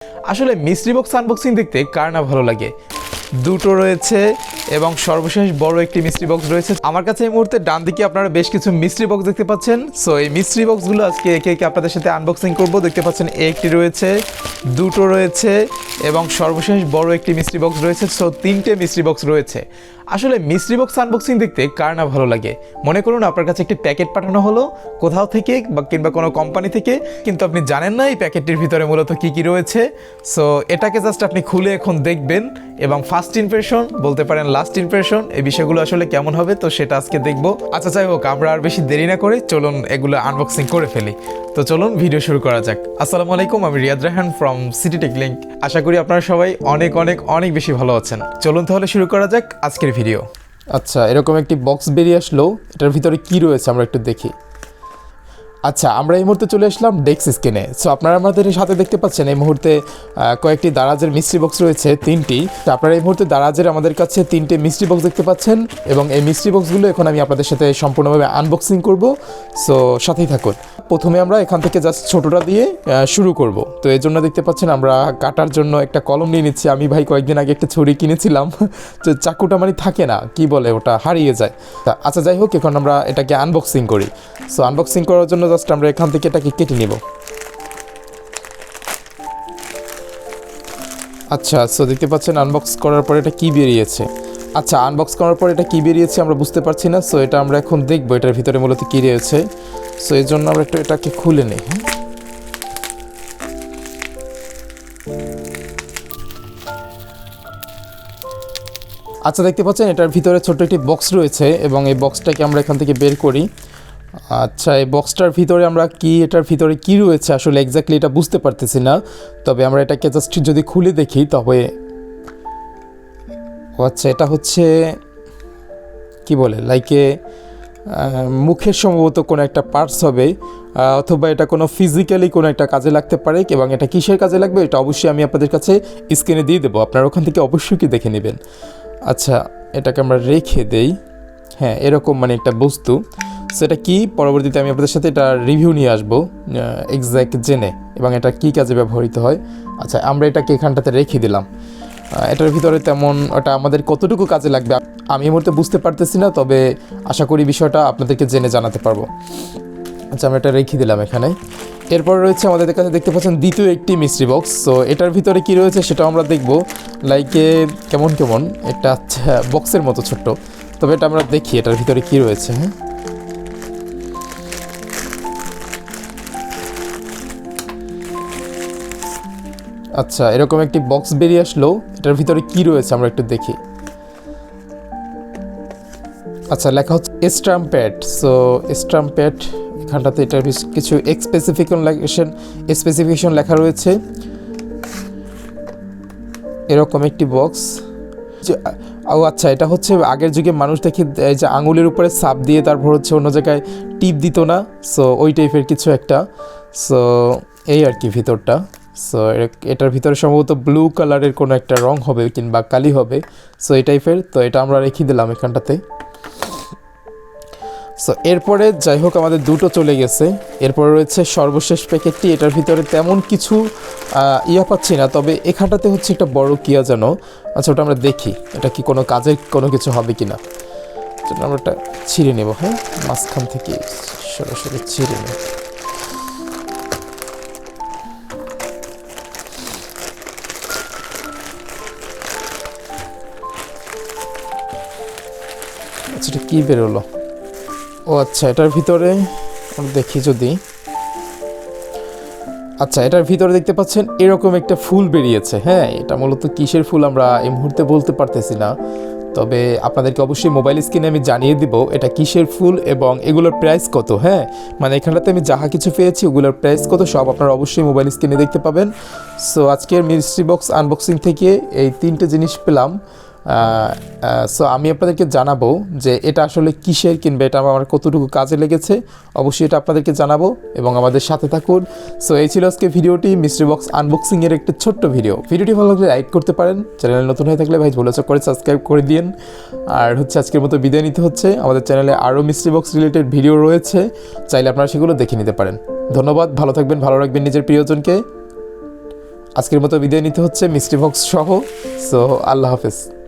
আসলে mystery box unboxing দেখতে কার না ভালো লাগে। দুটো রয়েছে এবং সর্বশেষ বড় একটি মিস্ট্রি বক্স রয়েছে। আমার কাছে এই মুহূর্তে ডান দিকে আপনারা বেশ কিছু মিস্ট্রি বক্স দেখতে পাচ্ছেন। সো এই মিস্ট্রি বক্সগুলো আজকে একে একে আপনাদের সাথে আনবক্সিং করব। দেখতে পাচ্ছেন একটি রয়েছে, দুটো রয়েছে এবং সর্বশেষ বড় একটি মিস্ট্রি বক্স রয়েছে। সো তিনটে মিস্ট্রি বক্স রয়েছে। আসলে মিস্ট্রি বক্স আনবক্সিং দেখতে কার না ভালো লাগে। মনে করুন আপনার কাছে একটি প্যাকেট পাঠানো হলো কোথাও থেকে বা কিংবা কোনো কোম্পানি থেকে, কিন্তু আপনি জানেন না এই প্যাকেটটির ভিতরে মূলত কী কী রয়েছে। সো এটাকে জাস্ট আপনি খুলে এখন দেখবেন এবং ফার্স্ট ইমপ্রেশন বলতে পারেন লাস্ট ইমপ্রেশন, এই বিষয়গুলো আসলে কেমন হবে তো সেটা আজকে দেখব। আচ্ছা যাই হোক, আমরা আর বেশি দেরি না করে চলুন এগুলো আনবক্সিং করে ফেলি। তো চলুন ভিডিও শুরু করা যাক। আসসালামু আলাইকুম, আমি Riyad Rahan from City Tech Link. আশা করি আপনারা সবাই অনেক অনেক অনেক বেশি ভালো আছেন। চলুন তাহলে শুরু করা যাক আজকের ভিডিও। আচ্ছা, এরকম একটি বক্স বেরিয়ে আসলো, এটার ভিতরে কি রয়েছে আমরা একটু দেখি। আচ্ছা, আমরা এই মুহূর্তে চলে আসলাম ডেস্ক স্ক্রিনে। সো আপনারা আমাদের সাথে দেখতে পাচ্ছেন এই মুহূর্তে কয়েকটি দারাজের মিস্ট্রি বক্স রয়েছে, তিনটি। আপনারা এই মুহূর্তে দারাজের আমাদের কাছে তিনটে মিস্ট্রি বক্স দেখতে পাচ্ছেন এবং এই মিস্ট্রি বক্সগুলো এখন আমি আপনাদের সাথে সম্পূর্ণভাবে আনবক্সিং করব। সো সাথেই থাকুন। প্রথমে আমরা এখান থেকে জাস্ট ছোটোটা দিয়ে শুরু করব। তো এই জন্য দেখতে পাচ্ছেন আমরা কাটার জন্য একটা কলম নিয়ে নিচ্ছি। আমি ভাই কয়েকদিন আগে একটা ছুরি কিনেছিলাম, তো চাকুটা মানে থাকে না, কি বলে ওটা, হারিয়ে যায়। আচ্ছা যাই হোক, এখন আমরা এটাকে আনবক্সিং করি। সো আনবক্সিং করার জন্য জাস্ট আমরা এখান থেকে এটাকে কেটে নিব। আচ্ছা, সো দেখতে পাচ্ছেন আনবক্স করার পরে এটা কি বেরিয়েছে। আচ্ছা, আনবক্স করার পর এটা কি বেরিয়েছে আমরা বুঝতে পারছি না। সো এটা আমরা এখন দেখবো এটার ভিতরে মূলত কী রয়েছে। সো এই জন্য আমরা একটু এটাকে খুলে নিই। আচ্ছা, দেখতে পাচ্ছেন এটার ভিতরে ছোট্ট একটি বক্স রয়েছে এবং এই বক্সটাকে আমরা এখান থেকে বের করি। আচ্ছা, এই বক্সটার ভিতরে আমরা এটার ভিতরে কি রয়েছে আসলে এক্স্যাক্টলি এটা বুঝতে পারতেছি না। তবে আমরা এটাকে জাস্ট যদি খুলে দেখি তবে আচ্ছা, এটা হচ্ছে কি বলে লাইকে মুখের সম্ভবত কোনো একটা পার্টস হবে, অথবা এটা কোনো ফিজিক্যালি কোনো একটা কাজে লাগতে পারে। এবং এটা কিসের কাজে লাগবে এটা অবশ্যই আমি আপনাদের কাছে স্ক্রিনে দিয়ে দেবো, আপনারা ওখান থেকে অবশ্যই কি দেখে নেবেন। আচ্ছা, এটাকে আমরা রেখে দেই। হ্যাঁ, এরকম মানে একটা বস্তু। সেটা কি পরবর্তীতে আমি আপনাদের সাথে এটা রিভিউ নিয়ে আসবো এক্স্যাক্ট জেনে, এবং এটা কী কাজে ব্যবহৃত হয়। আচ্ছা, আমরা এটাকে এখানটাতে রেখে দিলাম। এটার ভিতরে তেমন ওটা আমাদের কতটুকু কাজে লাগবে আমি এই মুহূর্তে বুঝতে পারতেছি না, তবে আশা করি বিষয়টা আপনাদেরকে জেনে জানাতে পারবো। আচ্ছা, আমরা এটা রেখে দিলাম এখানে। এরপর রয়েছে আমাদের কাছে দেখতে পাচ্ছেন দ্বিতীয় একটি মিস্ট্রি বক্স। সো এটার ভিতরে কি রয়েছে সেটাও আমরা দেখব। লাইকে কেমন কেমন একটা বক্সের মতো ছোট্ট, তবে এটা আমরা দেখি এটার ভিতরে কি রয়েছে। হ্যাঁ, আচ্ছা, এরকম একটি বক্স বেরিয়ে আসলো, এটার ভিতরে কি রয়েছে আমরা একটু দেখি। আচ্ছা, লেখা হচ্ছে stamp pad. So stamp pad, এখানটাতে এটার কিছু স্পেসিফিকেশন লেখা রয়েছে। এরকম একটি বক্স। ও আচ্ছা, এটা হচ্ছে আগের যুগে মানুষ দেখি যে আঙুলের উপরে ছাপ দিয়ে তারপর হচ্ছে অন্য জায়গায় টিপ দিত না। সো ওই টাইপের কিছু একটা। সো এই আর কি ভিতরটা। সো এটার ভিতরে সম্ভবত ব্লু কালারের কোনো একটা রং হবে কিংবা কালি হবে। সো এই টাইপের। তো এটা আমরা রেখে দিলাম এখানটাতে। সো এরপরে যাই হোক আমাদের দুটো চলে গেছে। এরপরে রয়েছে সর্বশেষ প্যাকেটটি। এটার ভিতরে তেমন কিছু পাচ্ছি না, তবে এখানটাতে হচ্ছে একটা বড় কিয়া যেন। আচ্ছা, ওটা আমরা দেখি এটা কি কোনো কাজের কোনো কিছু হবে কি না। আমরা ওটা ছিঁড়ে নেব। হ্যাঁ, মাঝখান থেকে সরাসরি ছিঁড়ে নেব। আচ্ছা, এটা কী বেরোলো? ও আচ্ছা, এটার ভিতরে দেখি যদি। আচ্ছা, এটার ভিতরে দেখতে পাচ্ছেন এরকম একটা ফুল বেরিয়েছে। হ্যাঁ, এটা মূলত কিসের ফুল আমরা এই মুহূর্তে বলতে পারতেছি না, তবে আপনাদেরকে অবশ্যই মোবাইল স্ক্রিনে আমি জানিয়ে দিব এটা কিসের ফুল এবং এগুলোর প্রাইস কত। হ্যাঁ, মানে এখানটাতে আমি যাহা কিছু পেয়েছি ওগুলোর প্রাইস কত সব আপনারা অবশ্যই মোবাইল স্ক্রিনে দেখতে পাবেন। সো আজকের মিস্ট্রি বক্স আনবক্সিং থেকে এই তিনটে জিনিস পেলাম। সো আমি আপনাদেরকে জানাবো যে এটা আসলে কিসের কিংবা এটা আমার কতটুকু কাজে লেগেছে, অবশ্যই এটা আপনাদেরকে জানাবো এবং আমাদের সাথে থাকুন। সো এই ছিল আজকে ভিডিওটি, মিস্ট্রি বক্স আনবক্সিংয়ের একটি ছোট্ট ভিডিওটি ভালো লাগলে লাইক করতে পারেন, চ্যানেলে নতুন হয়ে থাকলে ভাই ভুলে করে সাবস্ক্রাইব করে দিন। আর হচ্ছে আজকের মতো বিদায় নিতে হচ্ছে। আমাদের চ্যানেলে আরও মিস্ট্রি বক্স রিলেটেড ভিডিও রয়েছে, চাইলে আপনারা সেগুলো দেখে নিতে পারেন। ধন্যবাদ, ভালো থাকবেন, ভালো রাখবেন নিজের প্রিয়জনকে। আজকের মতো বিদায় নিতে হচ্ছে মিস্ট্রি বক্স সহ। সো আল্লাহ হাফেজ।